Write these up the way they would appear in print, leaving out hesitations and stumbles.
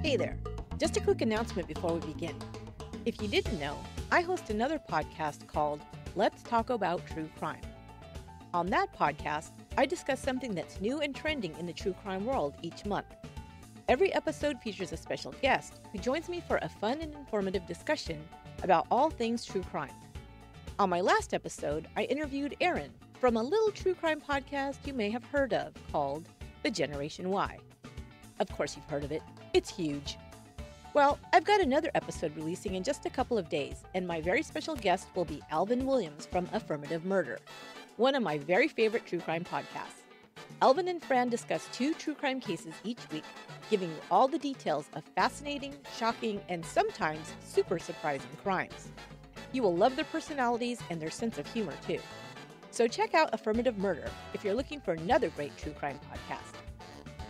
Hey there, just a quick announcement before we begin. If you didn't know, I host another podcast called Let's Talk About True Crime. On that podcast, I discuss something that's new and trending in the true crime world each month. Every episode features a special guest who joins me for a fun and informative discussion about all things true crime. On my last episode, I interviewed Aaron from a little true crime podcast you may have heard of called The Generation Y. Of course you've heard of it. It's huge. Well, I've got another episode releasing in just a couple of days, and my very special guest will be Alvin Williams from Affirmative Murder, one of my very favorite true crime podcasts. Alvin and Fran discuss 2 true crime cases each week, giving you all the details of fascinating, shocking, and sometimes super surprising crimes. You will love their personalities and their sense of humor, too. So check out Affirmative Murder if you're looking for another great true crime podcast.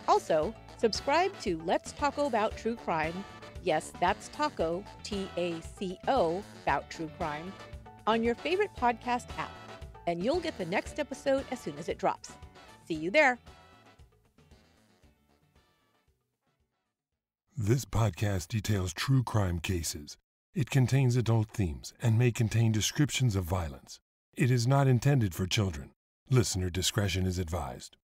Also, subscribe to Let's Talk About True Crime. Yes, that's taco, T-A-C-O, about true crime, on your favorite podcast app, and you'll get the next episode as soon as it drops. See you there. This podcast details true crime cases. It contains adult themes and may contain descriptions of violence. It is not intended for children. Listener discretion is advised.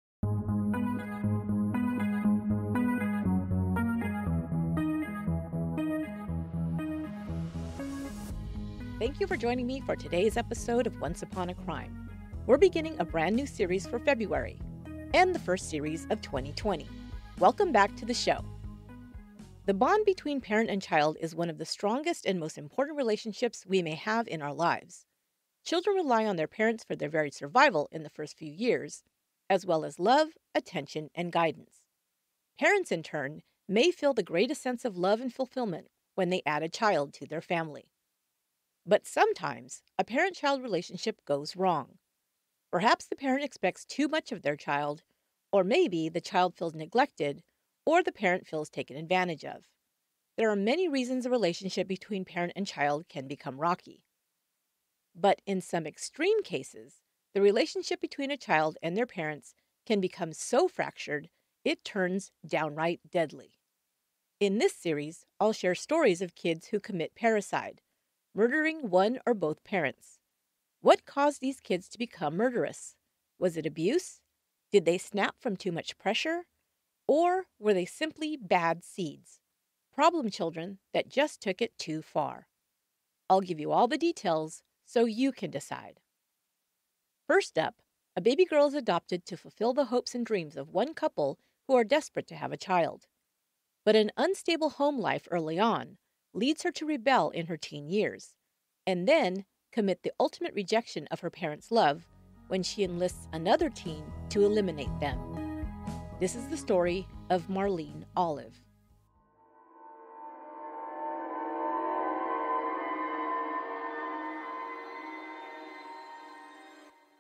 Thank you for joining me for today's episode of Once Upon a Crime. We're beginning a brand new series for February, and the first series of 2020. Welcome back to the show. The bond between parent and child is one of the strongest and most important relationships we may have in our lives. Children rely on their parents for their very survival in the first few years, as well as love, attention, and guidance. Parents, in turn, may feel the greatest sense of love and fulfillment when they add a child to their family. But sometimes, a parent-child relationship goes wrong. Perhaps the parent expects too much of their child, or maybe the child feels neglected, or the parent feels taken advantage of. There are many reasons a relationship between parent and child can become rocky. But in some extreme cases, the relationship between a child and their parents can become so fractured, it turns downright deadly. In this series, I'll share stories of kids who commit parricide, murdering one or both parents. What caused these kids to become murderous? Was it abuse? Did they snap from too much pressure? Or were they simply bad seeds? Problem children that just took it too far. I'll give you all the details so you can decide. First up, a baby girl is adopted to fulfill the hopes and dreams of one couple who are desperate to have a child. But an unstable home life early on leads her to rebel in her teen years, and then commit the ultimate rejection of her parents' love when she enlists another teen to eliminate them. This is the story of Marlene Olive.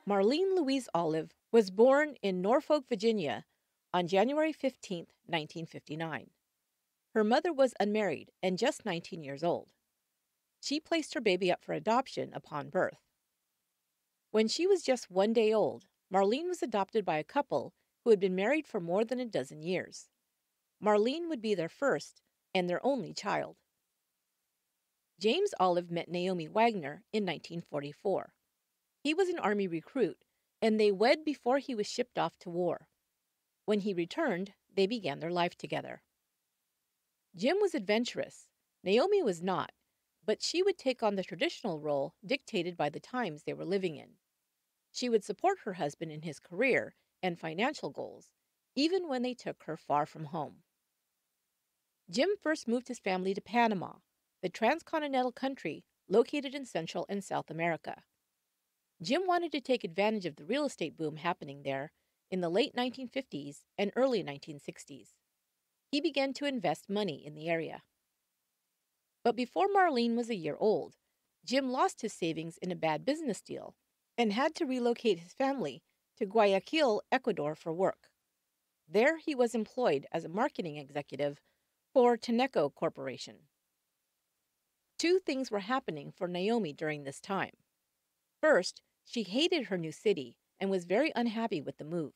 Marlene Louise Olive was born in Norfolk, Virginia on January 15, 1959. Her mother was unmarried and just 19 years old. She placed her baby up for adoption upon birth. When she was just 1 day old, Marlene was adopted by a couple who had been married for more than a dozen years. Marlene would be their first and their only child. James Olive met Naomi Wagner in 1944. He was an Army recruit, and they wed before he was shipped off to war. When he returned, they began their life together. Jim was adventurous. Naomi was not, but she would take on the traditional role dictated by the times they were living in. She would support her husband in his career and financial goals, even when they took her far from home. Jim first moved his family to Panama, the transcontinental country located in Central and South America. Jim wanted to take advantage of the real estate boom happening there in the late 1950s and early 1960s. He began to invest money in the area. But before Marlene was a year old, Jim lost his savings in a bad business deal and had to relocate his family to Guayaquil, Ecuador for work. There he was employed as a marketing executive for Tenneco Corporation. 2 things were happening for Naomi during this time. First, she hated her new city and was very unhappy with the move.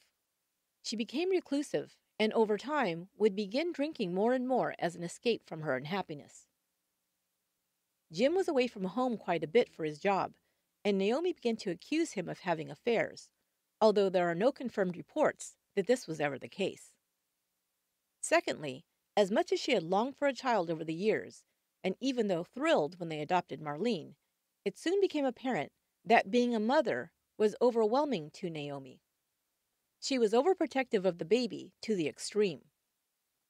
She became reclusive and over time would begin drinking more and more as an escape from her unhappiness. Jim was away from home quite a bit for his job, and Naomi began to accuse him of having affairs, although there are no confirmed reports that this was ever the case. Secondly, as much as she had longed for a child over the years, and even though thrilled when they adopted Marlene, it soon became apparent that being a mother was overwhelming to Naomi. She was overprotective of the baby to the extreme.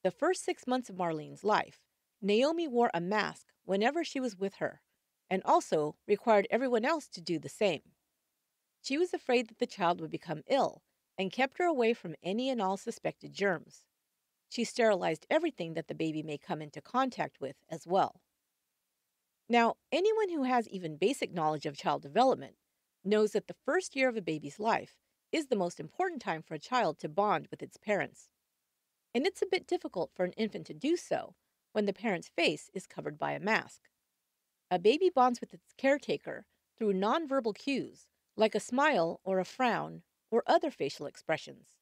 The first 6 months of Marlene's life, Naomi wore a mask whenever she was with her, and also required everyone else to do the same. She was afraid that the child would become ill and kept her away from any and all suspected germs. She sterilized everything that the baby may come into contact with as well. Now, anyone who has even basic knowledge of child development knows that the first year of a baby's life is the most important time for a child to bond with its parents. And it's a bit difficult for an infant to do so when the parent's face is covered by a mask. A baby bonds with its caretaker through nonverbal cues like a smile or a frown or other facial expressions.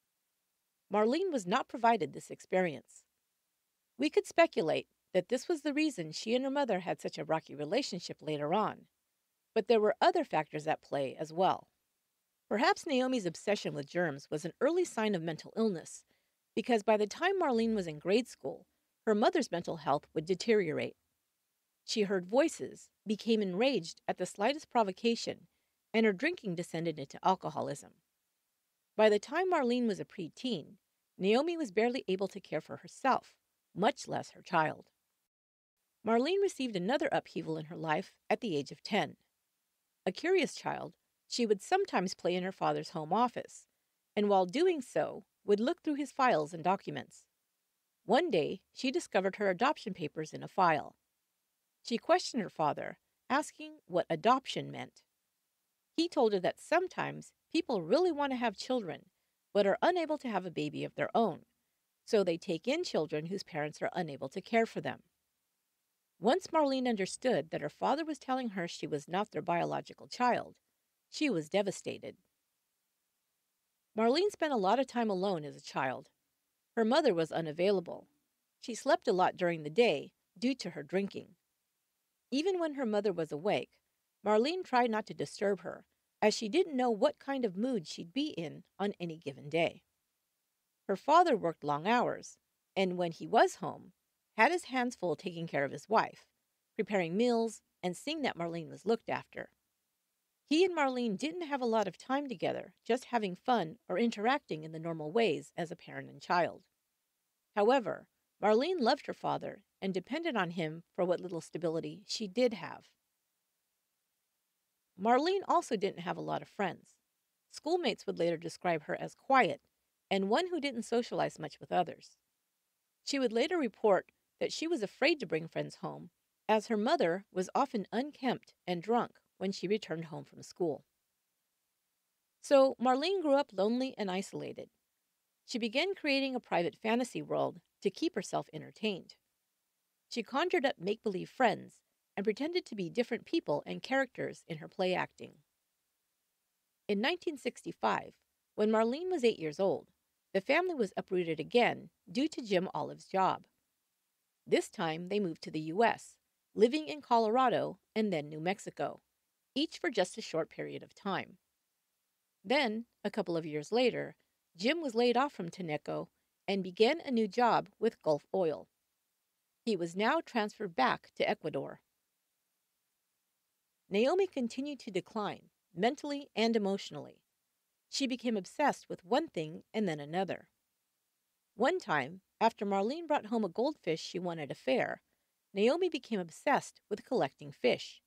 Marlene was not provided this experience. We could speculate that this was the reason she and her mother had such a rocky relationship later on, but there were other factors at play as well. Perhaps Naomi's obsession with germs was an early sign of mental illness, because by the time Marlene was in grade school, her mother's mental health would deteriorate. She heard voices, became enraged at the slightest provocation, and her drinking descended into alcoholism. By the time Marlene was a preteen, Naomi was barely able to care for herself, much less her child. Marlene received another upheaval in her life at the age of 10. A curious child, she would sometimes play in her father's home office, and while doing so, would look through his files and documents. One day, she discovered her adoption papers in a file. She questioned her father, asking what adoption meant. He told her that sometimes people really want to have children, but are unable to have a baby of their own, so they take in children whose parents are unable to care for them. Once Marlene understood that her father was telling her she was not their biological child, she was devastated. Marlene spent a lot of time alone as a child. Her mother was unavailable. She slept a lot during the day due to her drinking. Even when her mother was awake, Marlene tried not to disturb her, as she didn't know what kind of mood she'd be in on any given day. Her father worked long hours, and when he was home, had his hands full taking care of his wife, preparing meals, and seeing that Marlene was looked after. He and Marlene didn't have a lot of time together, just having fun or interacting in the normal ways as a parent and child. However, Marlene loved her father and depended on him for what little stability she did have. Marlene also didn't have a lot of friends. Schoolmates would later describe her as quiet and one who didn't socialize much with others. She would later report that she was afraid to bring friends home, as her mother was often unkempt and drunk when she returned home from school. So Marlene grew up lonely and isolated. She began creating a private fantasy world to keep herself entertained. She conjured up make-believe friends and pretended to be different people and characters in her play acting. In 1965, when Marlene was 8 years old, the family was uprooted again due to Jim Olive's job. This time they moved to the U.S., living in Colorado and then New Mexico, each for just a short period of time. Then, a couple of years later, Jim was laid off from Tenneco and began a new job with Gulf Oil. He was now transferred back to Ecuador. Naomi continued to decline, mentally and emotionally. She became obsessed with one thing and then another. One time, after Marlene brought home a goldfish she won at a fair, Naomi became obsessed with collecting fish.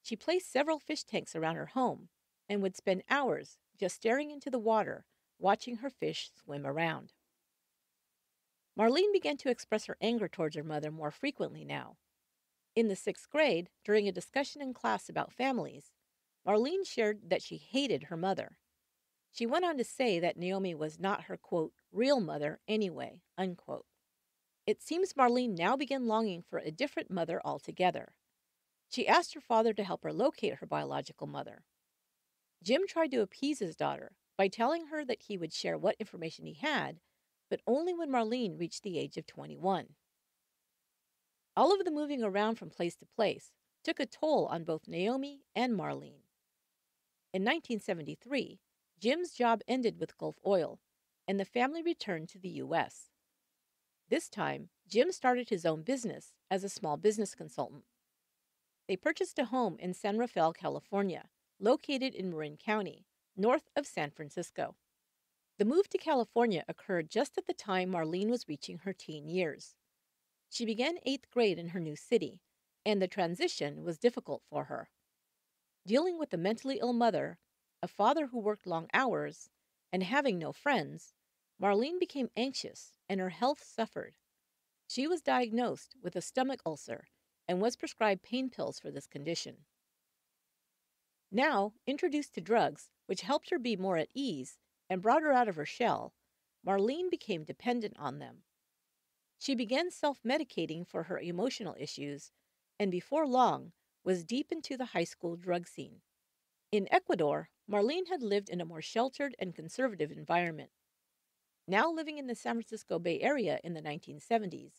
She placed several fish tanks around her home and would spend hours just staring into the water, watching her fish swim around. Marlene began to express her anger towards her mother more frequently now. In the 6th grade, during a discussion in class about families, Marlene shared that she hated her mother. She went on to say that Naomi was not her, quote, real mother anyway, unquote. It seems Marlene now began longing for a different mother altogether. She asked her father to help her locate her biological mother. Jim tried to appease his daughter by telling her that he would share what information he had, but only when Marlene reached the age of 21. All of the moving around from place to place took a toll on both Naomi and Marlene. In 1973, Jim's job ended with Gulf Oil, and the family returned to the U.S. This time, Jim started his own business as a small business consultant. They purchased a home in San Rafael, California, located in Marin County, north of San Francisco. The move to California occurred just at the time Marlene was reaching her teen years. She began 8th grade in her new city, and the transition was difficult for her. Dealing with a mentally ill mother, a father who worked long hours, and having no friends, Marlene became anxious and her health suffered. She was diagnosed with a stomach ulcer and was prescribed pain pills for this condition. Now, introduced to drugs, which helped her be more at ease and brought her out of her shell, Marlene became dependent on them. She began self-medicating for her emotional issues, and before long was deep into the high school drug scene. In Ecuador, Marlene had lived in a more sheltered and conservative environment. Now living in the San Francisco Bay Area in the 1970s,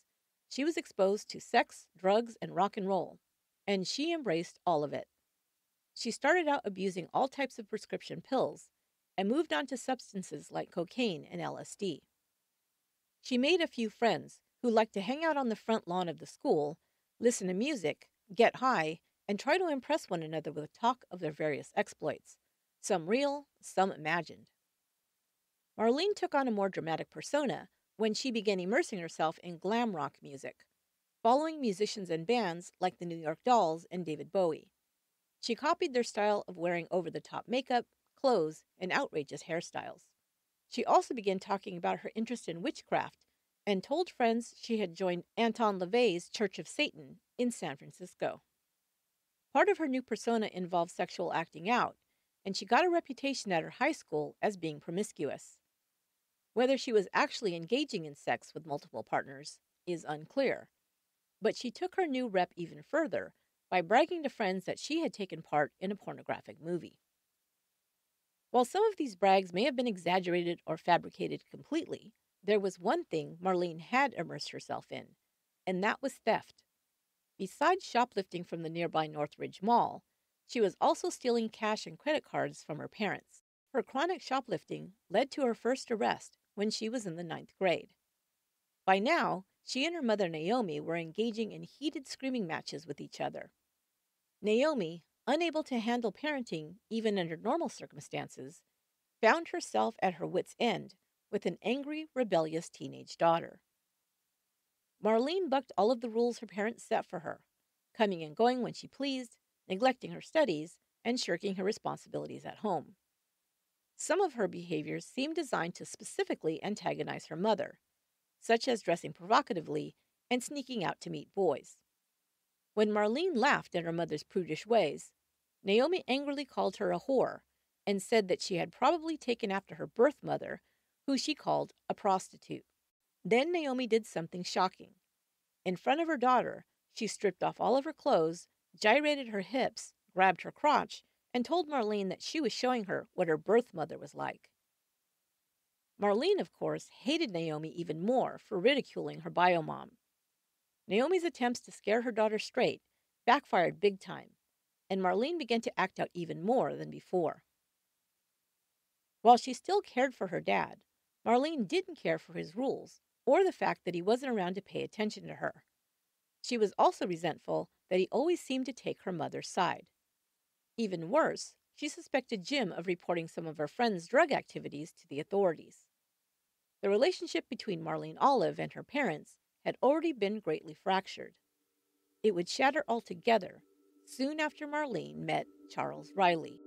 she was exposed to sex, drugs, and rock and roll, and she embraced all of it. She started out abusing all types of prescription pills and moved on to substances like cocaine and LSD. She made a few friends who liked to hang out on the front lawn of the school, listen to music, get high, and try to impress one another with talk of their various exploits, some real, some imagined. Marlene took on a more dramatic persona when she began immersing herself in glam rock music, following musicians and bands like the New York Dolls and David Bowie. She copied their style of wearing over-the-top makeup, clothes, and outrageous hairstyles. She also began talking about her interest in witchcraft and told friends she had joined Anton LaVey's Church of Satan in San Francisco. Part of her new persona involved sexual acting out, and she got a reputation at her high school as being promiscuous. Whether she was actually engaging in sex with multiple partners is unclear, but she took her new rep even further by bragging to friends that she had taken part in a pornographic movie. While some of these brags may have been exaggerated or fabricated completely, there was one thing Marlene had immersed herself in, and that was theft. Besides shoplifting from the nearby Northridge Mall, she was also stealing cash and credit cards from her parents. Her chronic shoplifting led to her first arrest when she was in the 9th grade. By now, she and her mother Naomi were engaging in heated screaming matches with each other. Naomi, unable to handle parenting even under normal circumstances, found herself at her wit's end with an angry, rebellious teenage daughter. Marlene bucked all of the rules her parents set for her, coming and going when she pleased, neglecting her studies, and shirking her responsibilities at home. Some of her behaviors seemed designed to specifically antagonize her mother, such as dressing provocatively and sneaking out to meet boys. When Marlene laughed at her mother's prudish ways, Naomi angrily called her a whore and said that she had probably taken after her birth mother, who she called a prostitute. Then Naomi did something shocking. In front of her daughter, she stripped off all of her clothes, gyrated her hips, grabbed her crotch, and told Marlene that she was showing her what her birth mother was like. Marlene, of course, hated Naomi even more for ridiculing her bio mom. Naomi's attempts to scare her daughter straight backfired big time, and Marlene began to act out even more than before. While she still cared for her dad, Marlene didn't care for his rules or the fact that he wasn't around to pay attention to her. She was also resentful that he always seemed to take her mother's side. Even worse, she suspected Jim of reporting some of her friend's drug activities to the authorities. The relationship between Marlene Olive and her parents had already been greatly fractured. It would shatter altogether soon after Marlene met Charles Riley.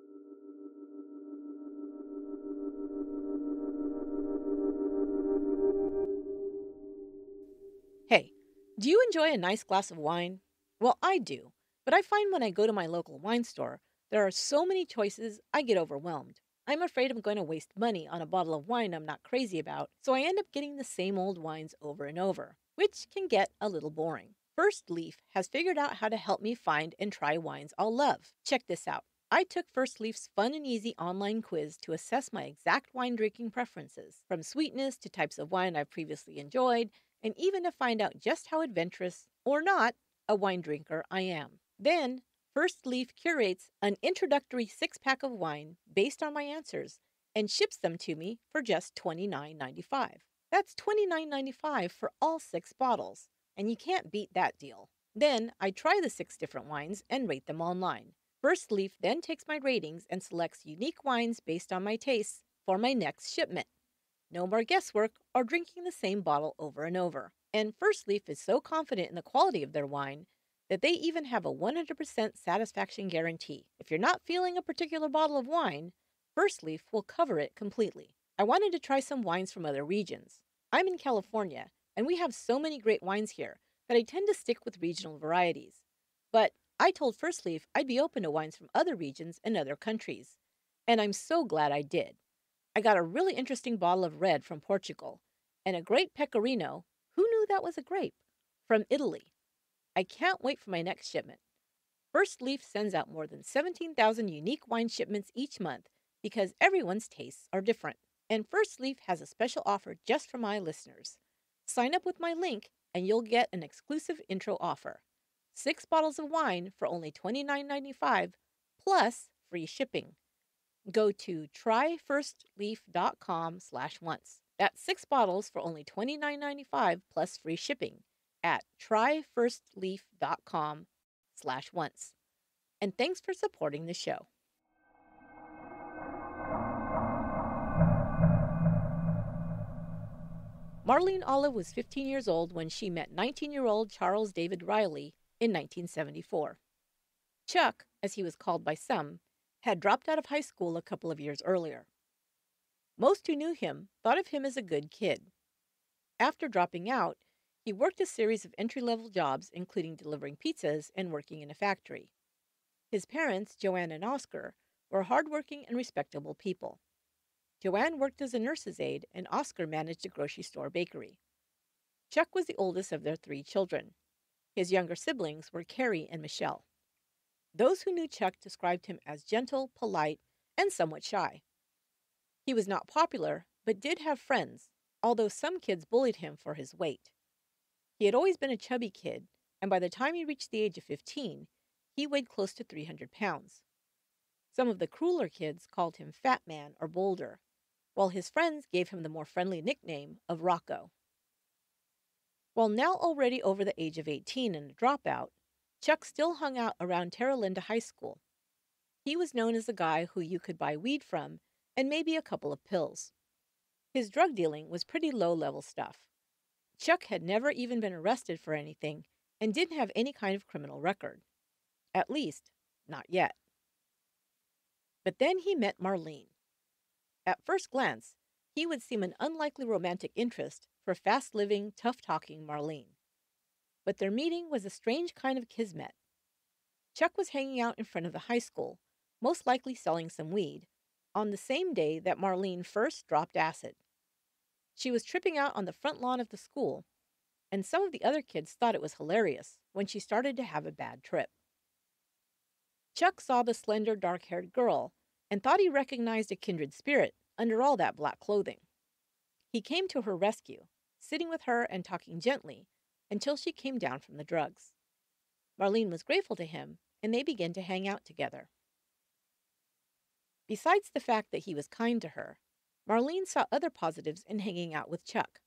Hey, do you enjoy a nice glass of wine? Well, I do, but I find when I go to my local wine store, there are so many choices I get overwhelmed. I'm afraid I'm going to waste money on a bottle of wine I'm not crazy about, so I end up getting the same old wines over and over, which can get a little boring. First Leaf has figured out how to help me find and try wines I'll love. Check this out. I took First Leaf's fun and easy online quiz to assess my exact wine drinking preferences, from sweetness to types of wine I've previously enjoyed, and even to find out just how adventurous, or not, a wine drinker I am. Then, First Leaf curates an introductory 6-pack of wine based on my answers and ships them to me for just $29.95. That's $29.95 for all 6 bottles, and you can't beat that deal. Then I try the 6 different wines and rate them online. First Leaf then takes my ratings and selects unique wines based on my tastes for my next shipment. No more guesswork or drinking the same bottle over and over. And First Leaf is so confident in the quality of their wine that they even have a 100% satisfaction guarantee. If you're not feeling a particular bottle of wine, First Leaf will cover it completely. I wanted to try some wines from other regions. I'm in California, and we have so many great wines here that I tend to stick with regional varieties. But I told First Leaf I'd be open to wines from other regions and other countries, and I'm so glad I did. I got a really interesting bottle of red from Portugal, and a great pecorino, who knew that was a grape, from Italy. I can't wait for my next shipment. First Leaf sends out more than 17,000 unique wine shipments each month because everyone's tastes are different. And First Leaf has a special offer just for my listeners. Sign up with my link and you'll get an exclusive intro offer. 6 bottles of wine for only $29.95 plus free shipping. Go to tryfirstleaf.com/once. That's 6 bottles for only $29.95 plus free shipping at tryfirstleaf.com/once. And thanks for supporting the show. Marlene Olive was 15 years old when she met 19-year-old Charles David Riley in 1974. Chuck, as he was called by some, had dropped out of high school a couple of years earlier. Most who knew him thought of him as a good kid. After dropping out, he worked a series of entry-level jobs, including delivering pizzas and working in a factory. His parents, Joanne and Oscar, were hardworking and respectable people. Joanne worked as a nurse's aide, and Oscar managed a grocery store bakery. Chuck was the oldest of their 3 children. His younger siblings were Carrie and Michelle. Those who knew Chuck described him as gentle, polite, and somewhat shy. He was not popular, but did have friends, although some kids bullied him for his weight. He had always been a chubby kid, and by the time he reached the age of 15, he weighed close to 300 pounds. Some of the crueler kids called him Fat Man or Boulder, while his friends gave him the more friendly nickname of Rocco. While now already over the age of 18 and a dropout, Chuck still hung out around Terra Linda High School. He was known as the guy who you could buy weed from and maybe a couple of pills. His drug dealing was pretty low-level stuff. Chuck had never even been arrested for anything and didn't have any kind of criminal record. At least, not yet. But then he met Marlene. At first glance, he would seem an unlikely romantic interest for fast-living, tough-talking Marlene. But their meeting was a strange kind of kismet. Chuck was hanging out in front of the high school, most likely selling some weed, on the same day that Marlene first dropped acid. She was tripping out on the front lawn of the school, and some of the other kids thought it was hilarious when she started to have a bad trip. Chuck saw the slender, dark-haired girl and thought he recognized a kindred spirit under all that black clothing. He came to her rescue, sitting with her and talking gently until she came down from the drugs. Marlene was grateful to him, and they began to hang out together. Besides the fact that he was kind to her, Marlene saw other positives in hanging out with Chuck.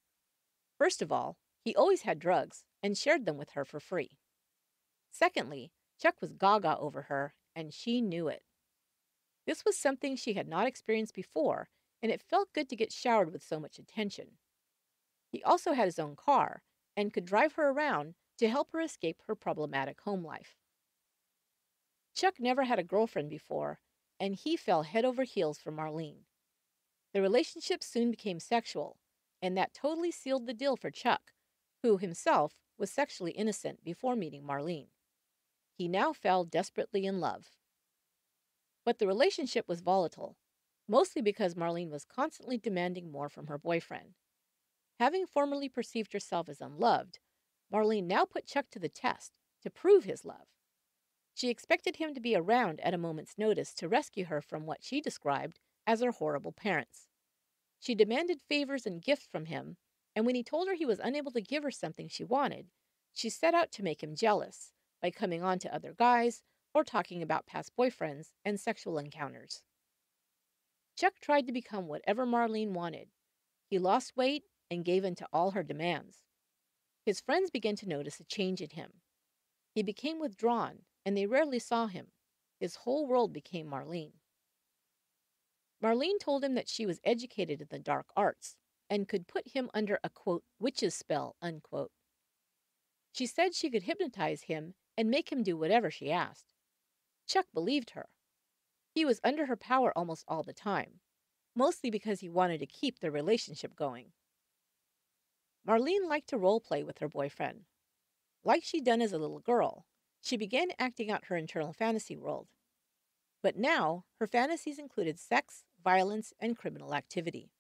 First of all, he always had drugs and shared them with her for free. Secondly, Chuck was gaga over her, and she knew it. This was something she had not experienced before, and it felt good to get showered with so much attention. He also had his own car and could drive her around to help her escape her problematic home life. Chuck never had a girlfriend before, and he fell head over heels for Marlene. The relationship soon became sexual, and that totally sealed the deal for Chuck, who himself was sexually innocent before meeting Marlene. He now fell desperately in love. But the relationship was volatile, mostly because Marlene was constantly demanding more from her boyfriend. Having formerly perceived herself as unloved, Marlene now put Chuck to the test to prove his love. She expected him to be around at a moment's notice to rescue her from what she described as her horrible parents. She demanded favors and gifts from him, and when he told her he was unable to give her something she wanted, she set out to make him jealous by coming on to other guys or talking about past boyfriends and sexual encounters. Chuck tried to become whatever Marlene wanted. He lost weight and gave in to all her demands. His friends began to notice a change in him. He became withdrawn, and they rarely saw him. His whole world became Marlene. Marlene told him that she was educated in the dark arts and could put him under a, quote, witch's spell, unquote. She said she could hypnotize him and make him do whatever she asked. Chuck believed her. He was under her power almost all the time, mostly because he wanted to keep their relationship going. Marlene liked to role play with her boyfriend. Like she'd done as a little girl, she began acting out her internal fantasy world. But now, her fantasies included sex, violence, and criminal activity.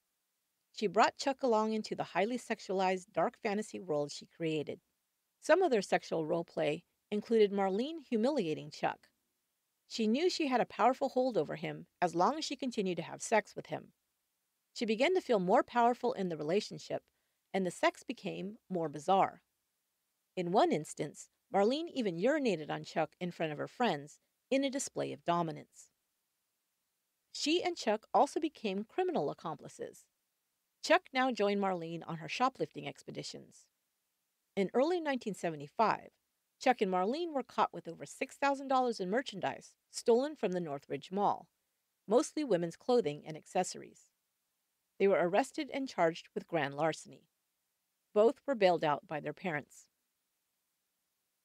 She brought Chuck along into the highly sexualized, dark fantasy world she created. Some of their sexual role play included Marlene humiliating Chuck. She knew she had a powerful hold over him as long as she continued to have sex with him. She began to feel more powerful in the relationship, and the sex became more bizarre. In one instance, Marlene even urinated on Chuck in front of her friends in a display of dominance. She and Chuck also became criminal accomplices. Chuck now joined Marlene on her shoplifting expeditions. In early 1975, Chuck and Marlene were caught with over $6,000 in merchandise stolen from the Northridge Mall, mostly women's clothing and accessories. They were arrested and charged with grand larceny. Both were bailed out by their parents.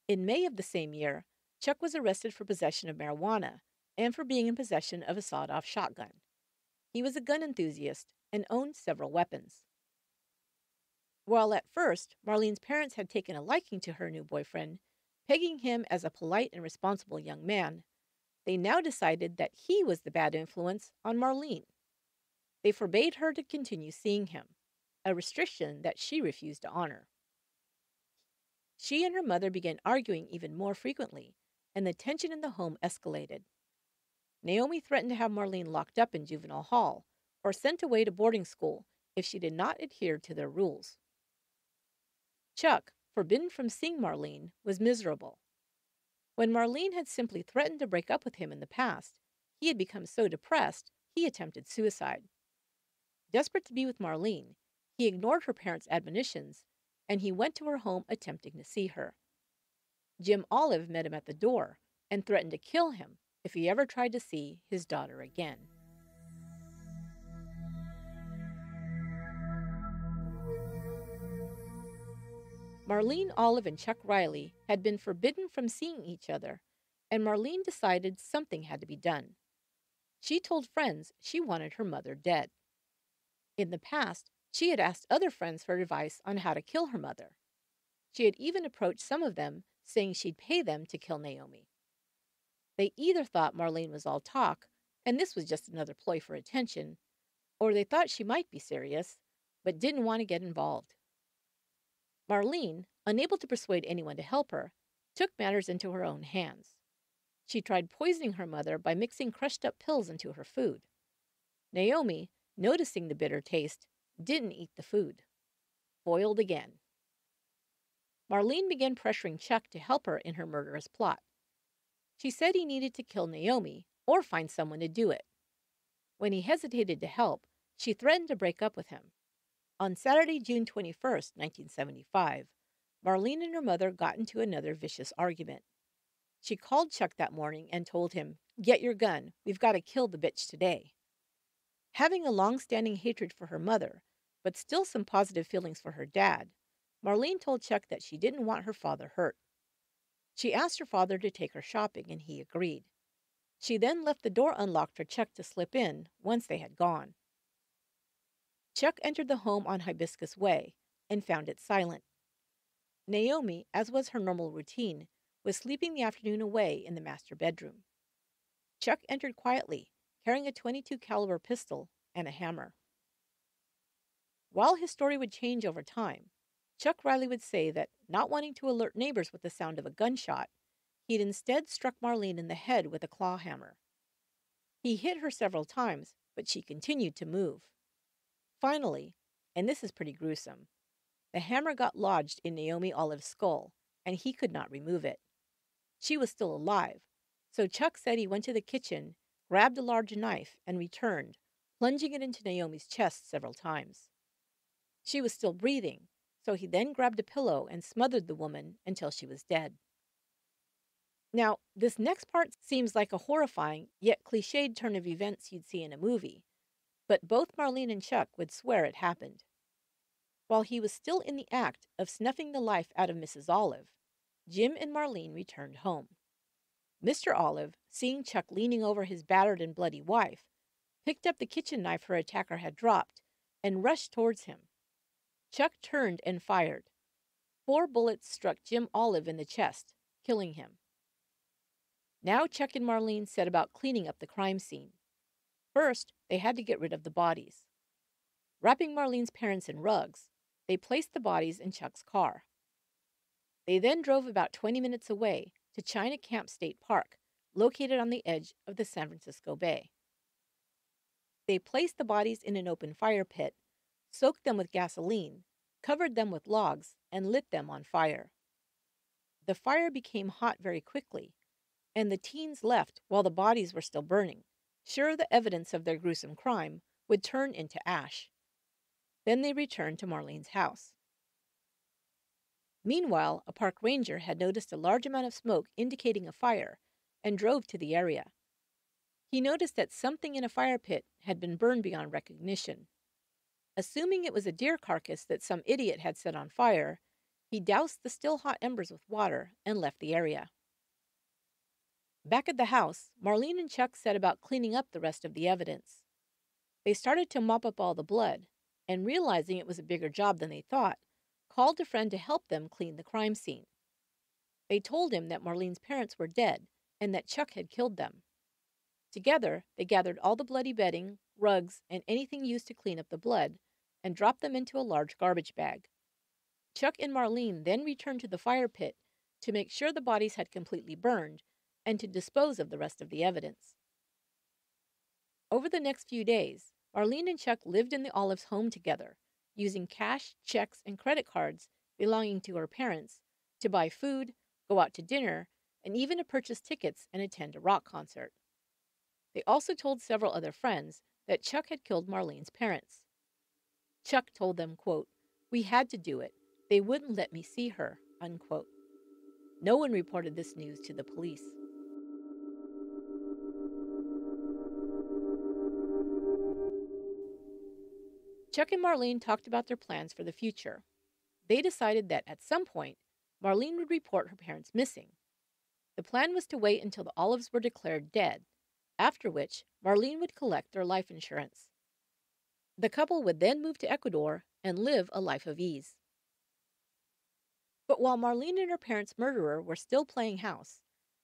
In May of the same year, Chuck was arrested for possession of marijuana and for being in possession of a sawed-off shotgun. He was a gun enthusiast and owned several weapons. While at first Marlene's parents had taken a liking to her new boyfriend, pegging him as a polite and responsible young man, they now decided that he was the bad influence on Marlene. They forbade her to continue seeing him, a restriction that she refused to honor. She and her mother began arguing even more frequently, and the tension in the home escalated. Naomi threatened to have Marlene locked up in juvenile hall or sent away to boarding school if she did not adhere to their rules. Chuck, forbidden from seeing Marlene, was miserable. When Marlene had simply threatened to break up with him in the past, he had become so depressed he attempted suicide. Desperate to be with Marlene, he ignored her parents' admonitions, and he went to her home attempting to see her. Jim Olive met him at the door and threatened to kill him if he ever tried to see his daughter again. Marlene Olive and Chuck Riley had been forbidden from seeing each other, and Marlene decided something had to be done. She told friends she wanted her mother dead. In the past, she had asked other friends for advice on how to kill her mother. She had even approached some of them, saying she'd pay them to kill Naomi. They either thought Marlene was all talk, and this was just another ploy for attention, or they thought she might be serious, but didn't want to get involved. Marlene, unable to persuade anyone to help her, took matters into her own hands. She tried poisoning her mother by mixing crushed up pills into her food. Naomi, noticing the bitter taste, didn't eat the food. Foiled again. Marlene began pressuring Chuck to help her in her murderous plot. She said he needed to kill Naomi or find someone to do it. When he hesitated to help, she threatened to break up with him. On Saturday, June 21st, 1975, Marlene and her mother got into another vicious argument. She called Chuck that morning and told him, "Get your gun. We've got to kill the bitch today." Having a long-standing hatred for her mother, but still some positive feelings for her dad, Marlene told Chuck that she didn't want her father hurt. She asked her father to take her shopping, and he agreed. She then left the door unlocked for Chuck to slip in once they had gone. Chuck entered the home on Hibiscus Way and found it silent. Naomi, as was her normal routine, was sleeping the afternoon away in the master bedroom. Chuck entered quietly, carrying a .22 caliber pistol and a hammer. While his story would change over time, Chuck Riley would say that, not wanting to alert neighbors with the sound of a gunshot, he'd instead struck Marlene in the head with a claw hammer. He hit her several times, but she continued to move. Finally, and this is pretty gruesome, the hammer got lodged in Naomi Olive's skull, and he could not remove it. She was still alive, so Chuck said he went to the kitchen, grabbed a large knife, and returned, plunging it into Naomi's chest several times. She was still breathing, so he then grabbed a pillow and smothered the woman until she was dead. Now, this next part seems like a horrifying yet cliched turn of events you'd see in a movie, but both Marlene and Chuck would swear it happened. While he was still in the act of snuffing the life out of Mrs. Olive, Jim and Marlene returned home. Mr. Olive, seeing Chuck leaning over his battered and bloody wife, picked up the kitchen knife her attacker had dropped and rushed towards him. Chuck turned and fired. 4 bullets struck Jim Olive in the chest, killing him. Now Chuck and Marlene set about cleaning up the crime scene. First, they had to get rid of the bodies. Wrapping Marlene's parents in rugs, they placed the bodies in Chuck's car. They then drove about 20 minutes away to China Camp State Park, located on the edge of the San Francisco Bay. They placed the bodies in an open fire pit, soaked them with gasoline, covered them with logs, and lit them on fire. The fire became hot very quickly, and the teens left while the bodies were still burning, sure the evidence of their gruesome crime would turn into ash. Then they returned to Marlene's house. Meanwhile, a park ranger had noticed a large amount of smoke indicating a fire and drove to the area. He noticed that something in a fire pit had been burned beyond recognition. Assuming it was a deer carcass that some idiot had set on fire, he doused the still hot embers with water and left the area. Back at the house, Marlene and Chuck set about cleaning up the rest of the evidence. They started to mop up all the blood, and realizing it was a bigger job than they thought, called a friend to help them clean the crime scene. They told him that Marlene's parents were dead and that Chuck had killed them. Together, they gathered all the bloody bedding, rugs, and anything used to clean up the blood and dropped them into a large garbage bag. Chuck and Marlene then returned to the fire pit to make sure the bodies had completely burned and to dispose of the rest of the evidence. Over the next few days, Marlene and Chuck lived in the Olives' home together, using cash, checks, and credit cards belonging to her parents to buy food, go out to dinner, and even to purchase tickets and attend a rock concert. They also told several other friends that Chuck had killed Marlene's parents. Chuck told them, quote, "We had to do it. They wouldn't let me see her," unquote. No one reported this news to the police. Chuck and Marlene talked about their plans for the future. They decided that at some point, Marlene would report her parents missing. The plan was to wait until the Olives were declared dead, after which Marlene would collect their life insurance. The couple would then move to Ecuador and live a life of ease. But while Marlene and her parents' murderer were still playing house,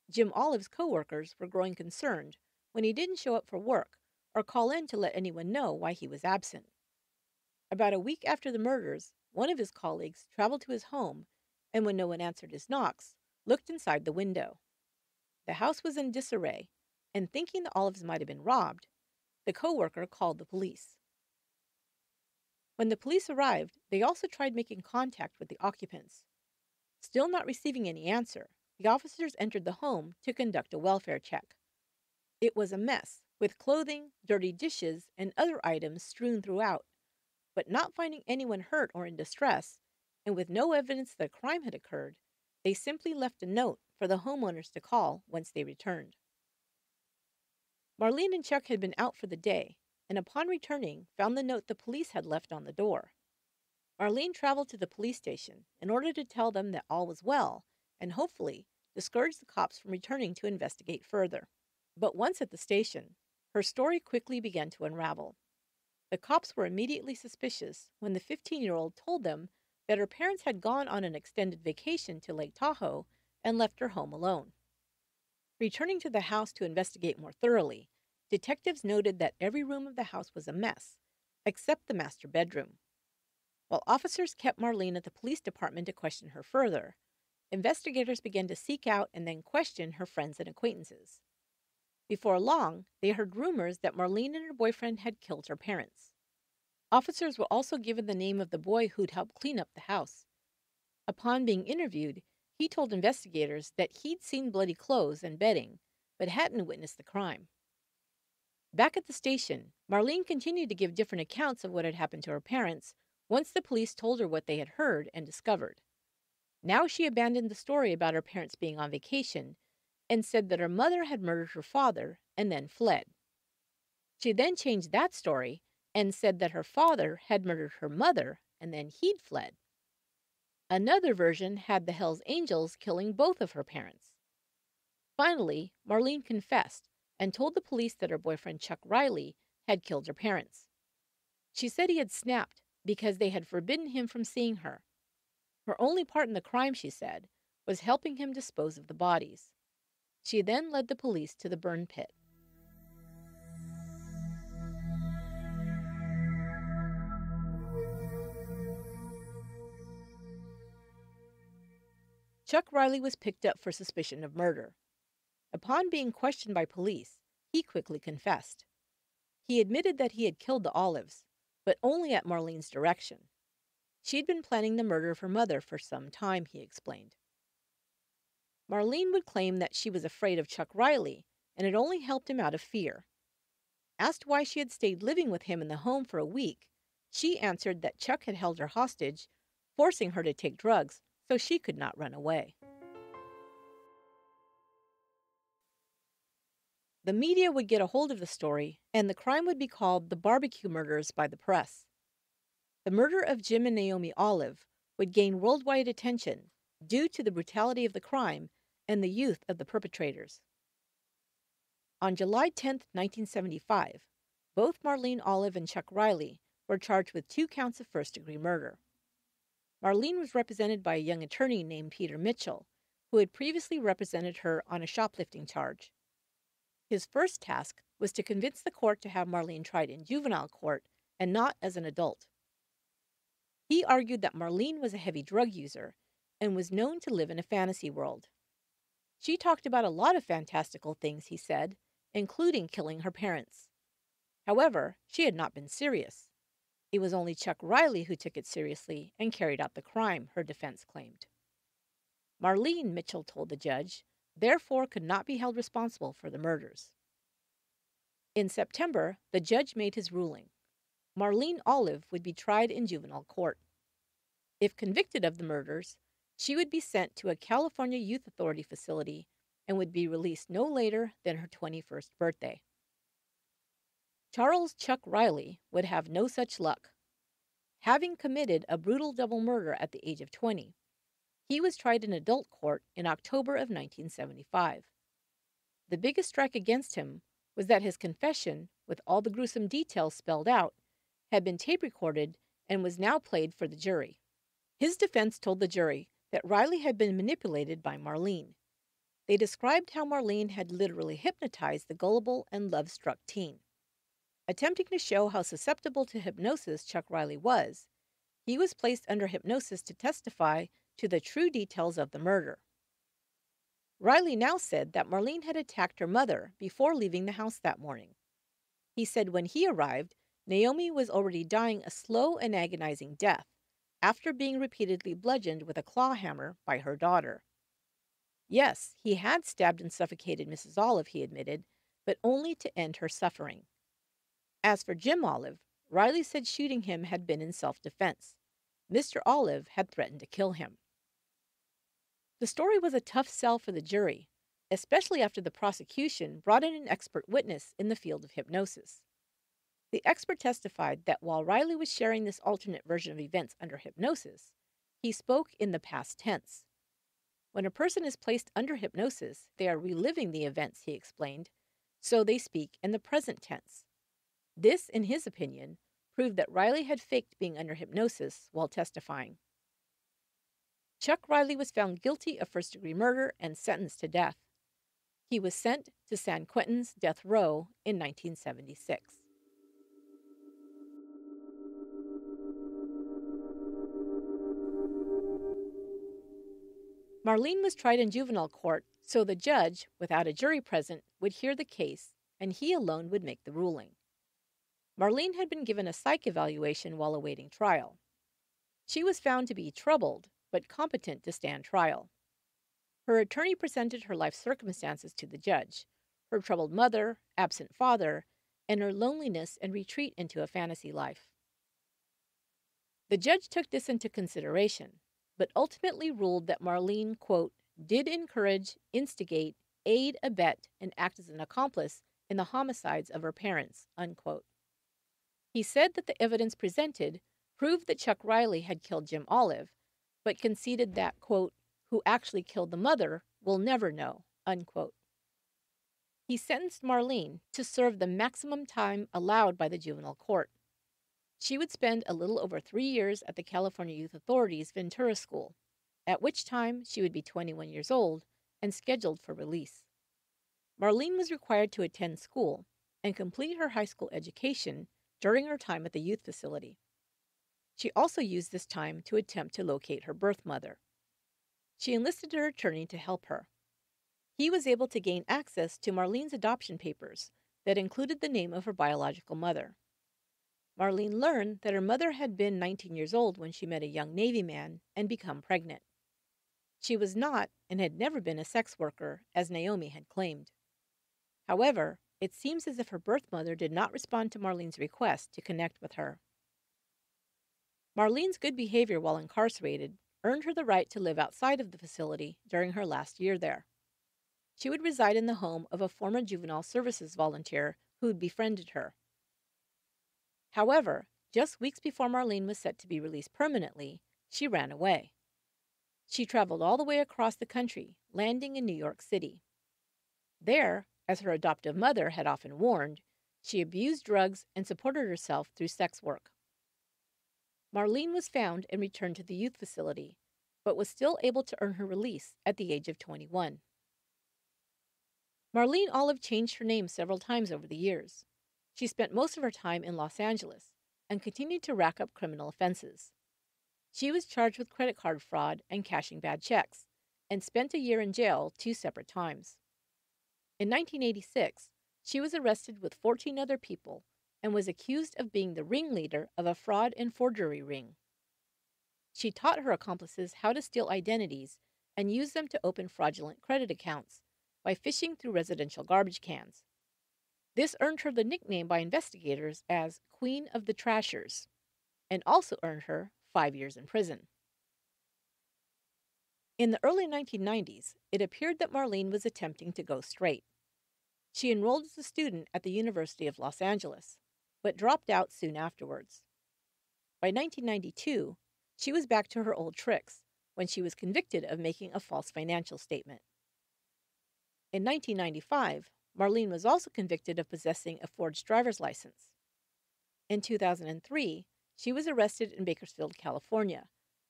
Jim Olive's co-workers were growing concerned when he didn't show up for work or call in to let anyone know why he was absent. About a week after the murders, one of his colleagues traveled to his home and, when no one answered his knocks, looked inside the window. The house was in disarray, and thinking the Olives might have been robbed, the co-worker called the police. When the police arrived, they also tried making contact with the occupants. Still not receiving any answer, the officers entered the home to conduct a welfare check. It was a mess, with clothing, dirty dishes, and other items strewn throughout, but not finding anyone hurt or in distress, and with no evidence that a crime had occurred, they simply left a note for the homeowners to call once they returned. Marlene and Chuck had been out for the day, and upon returning, found the note the police had left on the door. Marlene traveled to the police station in order to tell them that all was well, and hopefully discourage the cops from returning to investigate further. But once at the station, her story quickly began to unravel. The cops were immediately suspicious when the 15-year-old told them that her parents had gone on an extended vacation to Lake Tahoe and left her home alone. Returning to the house to investigate more thoroughly, detectives noted that every room of the house was a mess, except the master bedroom. While officers kept Marlene at the police department to question her further, investigators began to seek out and then question her friends and acquaintances. Before long, they heard rumors that Marlene and her boyfriend had killed her parents. Officers were also given the name of the boy who'd helped clean up the house. Upon being interviewed, he told investigators that he'd seen bloody clothes and bedding, but hadn't witnessed the crime. Back at the station, Marlene continued to give different accounts of what had happened to her parents once the police told her what they had heard and discovered. Now she abandoned the story about her parents being on vacation and said that her mother had murdered her father and then fled. She then changed that story and said that her father had murdered her mother and then he'd fled. Another version had the Hells Angels killing both of her parents. Finally, Marlene confessed and told the police that her boyfriend Chuck Riley had killed her parents. She said he had snapped because they had forbidden him from seeing her. Her only part in the crime, she said, was helping him dispose of the bodies. She then led the police to the burn pit. Chuck Riley was picked up for suspicion of murder. Upon being questioned by police, he quickly confessed. He admitted that he had killed the Olives, but only at Marlene's direction. She'd been planning the murder of her mother for some time, he explained. Marlene would claim that she was afraid of Chuck Riley and had only helped him out of fear. Asked why she had stayed living with him in the home for a week, she answered that Chuck had held her hostage, forcing her to take drugs so she could not run away. The media would get a hold of the story, and the crime would be called the barbecue murders by the press. The murder of Jim and Naomi Olive would gain worldwide attention due to the brutality of the crime and the youth of the perpetrators. On July 10, 1975, both Marlene Olive and Chuck Riley were charged with 2 counts of first-degree murder. Marlene was represented by a young attorney named Peter Mitchell, who had previously represented her on a shoplifting charge. His first task was to convince the court to have Marlene tried in juvenile court and not as an adult. He argued that Marlene was a heavy drug user and was known to live in a fantasy world. She talked about a lot of fantastical things, he said, including killing her parents. However, she had not been serious. It was only Chuck Riley who took it seriously and carried out the crime, her defense claimed. Marlene, Mitchell told the judge, therefore could not be held responsible for the murders. In September, the judge made his ruling. Marlene Olive would be tried in juvenile court. If convicted of the murders, she would be sent to a California Youth Authority facility and would be released no later than her 21st birthday. Charles Chuck Riley would have no such luck. Having committed a brutal double murder at the age of 20, he was tried in adult court in October of 1975. The biggest strike against him was that his confession, with all the gruesome details spelled out, had been tape recorded and was now played for the jury. His defense told the jury that Riley had been manipulated by Marlene. They described how Marlene had literally hypnotized the gullible and love-struck teen. Attempting to show how susceptible to hypnosis Chuck Riley was, he was placed under hypnosis to testify to the true details of the murder. Riley now said that Marlene had attacked her mother before leaving the house that morning. He said when he arrived, Naomi was already dying a slow and agonizing death after being repeatedly bludgeoned with a claw hammer by her daughter. Yes, he had stabbed and suffocated Mrs. Olive, he admitted, but only to end her suffering. As for Jim Olive, Riley said shooting him had been in self-defense. Mr. Olive had threatened to kill him. The story was a tough sell for the jury, especially after the prosecution brought in an expert witness in the field of hypnosis. The expert testified that while Riley was sharing this alternate version of events under hypnosis, he spoke in the past tense. When a person is placed under hypnosis, they are reliving the events, he explained, so they speak in the present tense. This, in his opinion, proved that Riley had faked being under hypnosis while testifying. Chuck Riley was found guilty of first-degree murder and sentenced to death. He was sent to San Quentin's death row in 1976. Marlene was tried in juvenile court, so the judge, without a jury present, would hear the case, and he alone would make the ruling. Marlene had been given a psych evaluation while awaiting trial. She was found to be troubled, but competent to stand trial. Her attorney presented her life circumstances to the judge, her troubled mother, absent father, and her loneliness and retreat into a fantasy life. The judge took this into consideration, but ultimately ruled that Marlene, quote, did encourage, instigate, aid, abet, and act as an accomplice in the homicides of her parents, unquote. He said that the evidence presented proved that Chuck Riley had killed Jim Olive, but conceded that, quote, who actually killed the mother will never know, unquote. He sentenced Marlene to serve the maximum time allowed by the juvenile court. She would spend a little over 3 years at the California Youth Authority's Ventura School, at which time she would be 21 years old and scheduled for release. Marlene was required to attend school and complete her high school education during her time at the youth facility. She also used this time to attempt to locate her birth mother. She enlisted her attorney to help her. He was able to gain access to Marlene's adoption papers that included the name of her biological mother. Marlene learned that her mother had been 19 years old when she met a young Navy man and become pregnant. She was not and had never been a sex worker, as Naomi had claimed. However, it seems as if her birth mother did not respond to Marlene's request to connect with her. Marlene's good behavior while incarcerated earned her the right to live outside of the facility during her last year there. She would reside in the home of a former juvenile services volunteer who had befriended her. However, just weeks before Marlene was set to be released permanently, she ran away. She traveled all the way across the country, landing in New York City. There, as her adoptive mother had often warned, she abused drugs and supported herself through sex work. Marlene was found and returned to the youth facility, but was still able to earn her release at the age of 21. Marlene Olive changed her name several times over the years. She spent most of her time in Los Angeles and continued to rack up criminal offenses. She was charged with credit card fraud and cashing bad checks, and spent a year in jail 2 separate times. In 1986, she was arrested with 14 other people and was accused of being the ringleader of a fraud and forgery ring. She taught her accomplices how to steal identities and use them to open fraudulent credit accounts by fishing through residential garbage cans. This earned her the nickname by investigators as Queen of the Trashers, and also earned her 5 years in prison. In the early 1990s, it appeared that Marlene was attempting to go straight. She enrolled as a student at the University of Los Angeles, but dropped out soon afterwards. By 1992, she was back to her old tricks when she was convicted of making a false financial statement. In 1995, Marlene was also convicted of possessing a forged driver's license. In 2003, she was arrested in Bakersfield, California,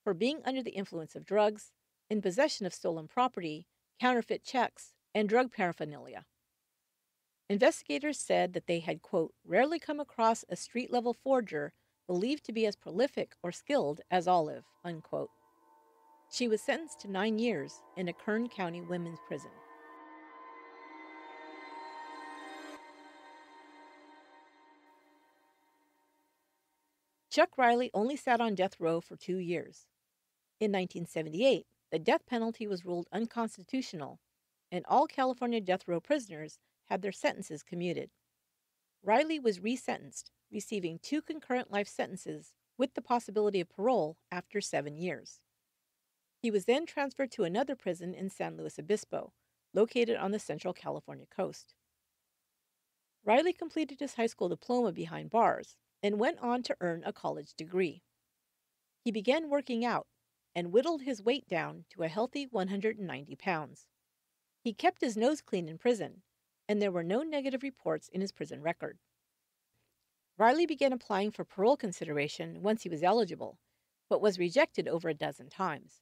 for being under the influence of drugs, in possession of stolen property, counterfeit checks, and drug paraphernalia. Investigators said that they had, quote, rarely come across a street-level forger believed to be as prolific or skilled as Olive, unquote. She was sentenced to 9 years in a Kern County women's prison. Chuck Riley only sat on death row for 2 years. In 1978, the death penalty was ruled unconstitutional, and all California death row prisoners had their sentences commuted. Riley was resentenced, receiving 2 concurrent life sentences with the possibility of parole after 7 years. He was then transferred to another prison in San Luis Obispo, located on the central California coast. Riley completed his high school diploma behind bars and went on to earn a college degree. He began working out and whittled his weight down to a healthy 190 pounds. He kept his nose clean in prison, and there were no negative reports in his prison record. Riley began applying for parole consideration once he was eligible, but was rejected over a dozen times.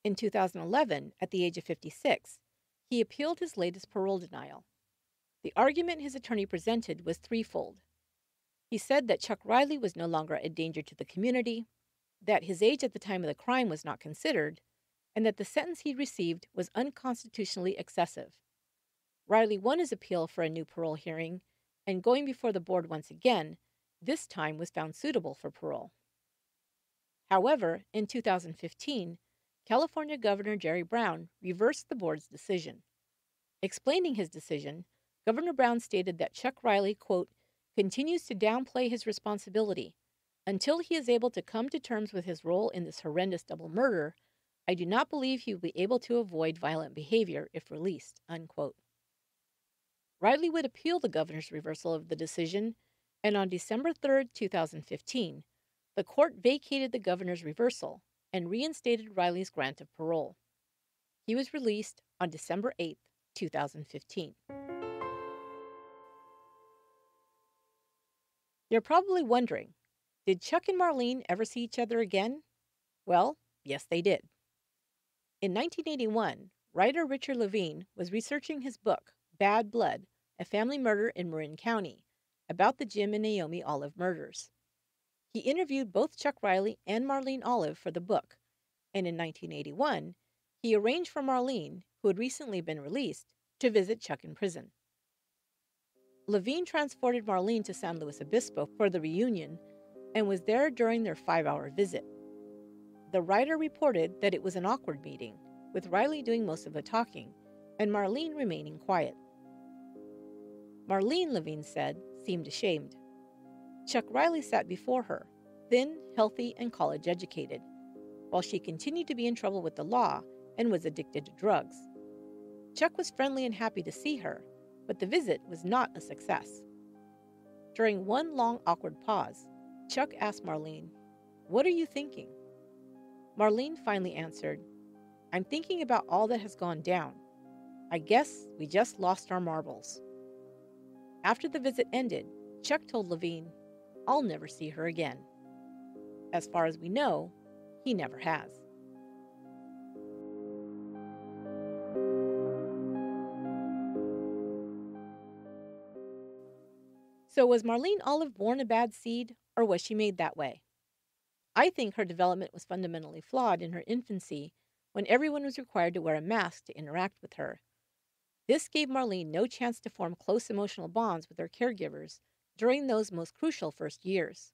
In 2011, at the age of 56, he appealed his latest parole denial. The argument his attorney presented was threefold. He said that Chuck Riley was no longer a danger to the community, that his age at the time of the crime was not considered, and that the sentence he received was unconstitutionally excessive. Riley won his appeal for a new parole hearing, and going before the board once again, this time was found suitable for parole. However, in 2015, California Governor Jerry Brown reversed the board's decision. Explaining his decision, Governor Brown stated that Chuck Riley, quote, continues to downplay his responsibility. Until he is able to come to terms with his role in this horrendous double murder, I do not believe he will be able to avoid violent behavior if released, unquote. Riley would appeal the governor's reversal of the decision, and on December 3, 2015, the court vacated the governor's reversal and reinstated Riley's grant of parole. He was released on December 8, 2015. You're probably wondering, did Chuck and Marlene ever see each other again? Well, yes, they did. In 1981, writer Richard Levine was researching his book, Bad Blood, A Family Murder in Marin County, about the Jim and Naomi Olive murders. He interviewed both Chuck Riley and Marlene Olive for the book, and in 1981, he arranged for Marlene, who had recently been released, to visit Chuck in prison. Levine transported Marlene to San Luis Obispo for the reunion and was there during their 5-hour visit. The writer reported that it was an awkward meeting, with Riley doing most of the talking and Marlene remaining quiet. Marlene, Levine said, seemed ashamed. Chuck Riley sat before her, thin, healthy, and college-educated, while she continued to be in trouble with the law and was addicted to drugs. Chuck was friendly and happy to see her, but the visit was not a success. During one long, awkward pause, Chuck asked Marlene, "What are you thinking?" Marlene finally answered, "I'm thinking about all that has gone down. I guess we just lost our marbles." After the visit ended, Chuck told Levine, "I'll never see her again." As far as we know, he never has. So was Marlene Olive born a bad seed, or was she made that way? I think her development was fundamentally flawed in her infancy when everyone was required to wear a mask to interact with her. This gave Marlene no chance to form close emotional bonds with her caregivers during those most crucial first years.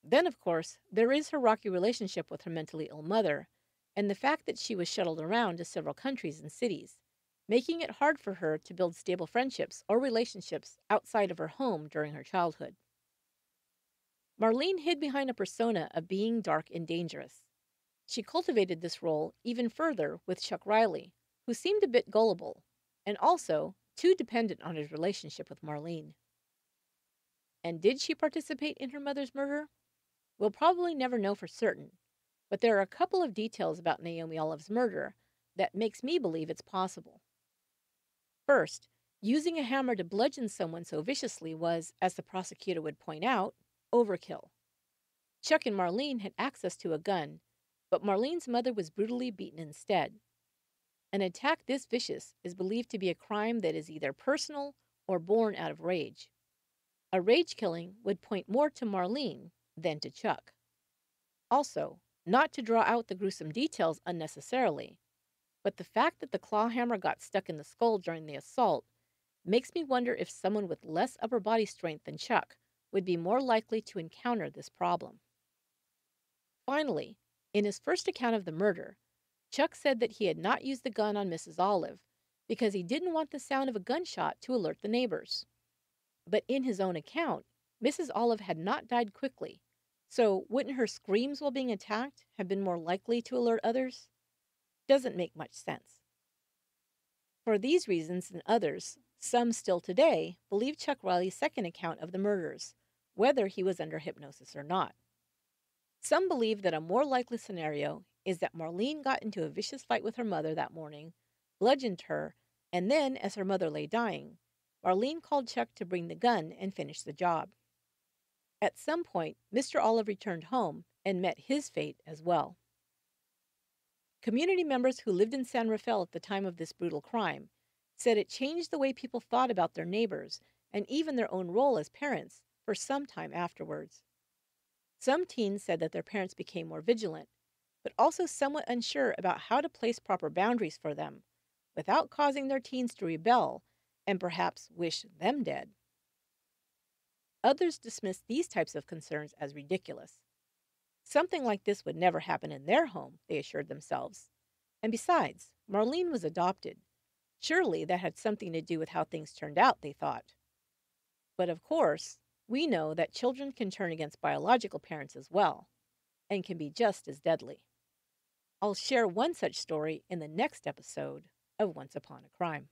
Then, of course, there is her rocky relationship with her mentally ill mother, and the fact that she was shuttled around to several countries and cities, making it hard for her to build stable friendships or relationships outside of her home during her childhood. Marlene hid behind a persona of being dark and dangerous. She cultivated this role even further with Chuck Riley, who seemed a bit gullible, and also too dependent on his relationship with Marlene. And did she participate in her mother's murder? We'll probably never know for certain, but there are a couple of details about Naomi Olive's murder that makes me believe it's possible. First, using a hammer to bludgeon someone so viciously was, as the prosecutor would point out, overkill. Chuck and Marlene had access to a gun, but Marlene's mother was brutally beaten instead. An attack this vicious is believed to be a crime that is either personal or born out of rage. A rage killing would point more to Marlene than to Chuck. Also, not to draw out the gruesome details unnecessarily, but the fact that the claw hammer got stuck in the skull during the assault makes me wonder if someone with less upper body strength than Chuck would be more likely to encounter this problem. Finally, in his first account of the murder, Chuck said that he had not used the gun on Mrs. Olive because he didn't want the sound of a gunshot to alert the neighbors. But in his own account, Mrs. Olive had not died quickly, so wouldn't her screams while being attacked have been more likely to alert others? Doesn't make much sense. For these reasons and others, some still today believe Chuck Riley's second account of the murders, whether he was under hypnosis or not. Some believe that a more likely scenario is that Marlene got into a vicious fight with her mother that morning, bludgeoned her, and then, as her mother lay dying, Marlene called Chuck to bring the gun and finish the job. At some point, Mr. Olive returned home and met his fate as well. Community members who lived in San Rafael at the time of this brutal crime said it changed the way people thought about their neighbors and even their own role as parents for some time afterwards. Some teens said that their parents became more vigilant, but also somewhat unsure about how to place proper boundaries for them without causing their teens to rebel and perhaps wish them dead. Others dismiss these types of concerns as ridiculous. Something like this would never happen in their home, they assured themselves. And besides, Marlene was adopted. Surely that had something to do with how things turned out, they thought. But of course, we know that children can turn against biological parents as well, and can be just as deadly. I'll share one such story in the next episode of Once Upon a Crime.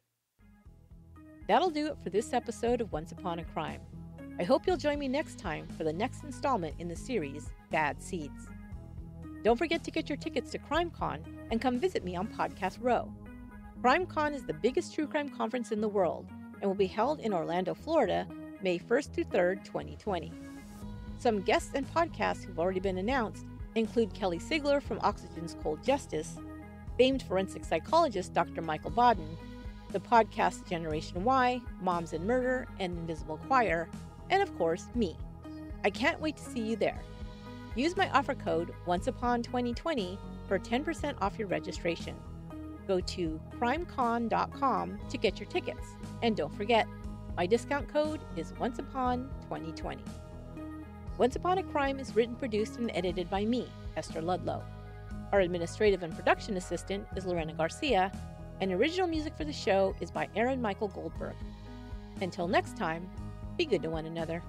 That'll do it for this episode of Once Upon a Crime. I hope you'll join me next time for the next installment in the series, Bad Seeds. Don't forget to get your tickets to CrimeCon and come visit me on Podcast Row. CrimeCon is the biggest true crime conference in the world and will be held in Orlando, Florida, May 1st through 3rd, 2020. Some guests and podcasts who've already been announced include Kelly Sigler from Oxygen's Cold Justice, famed forensic psychologist Dr. Michael Baden, the podcast Generation Y, Moms and Murder, and Invisible Choir, and of course, me. I can't wait to see you there. Use my offer code OnceUpon2020 for 10% off your registration. Go to crimecon.com to get your tickets. And don't forget, my discount code is OnceUpon2020. Once Upon a Crime is written, produced, and edited by me, Esther Ludlow. Our administrative and production assistant is Lorena Garcia, and original music for the show is by Aaron Michael Goldberg. Until next time, be good to one another.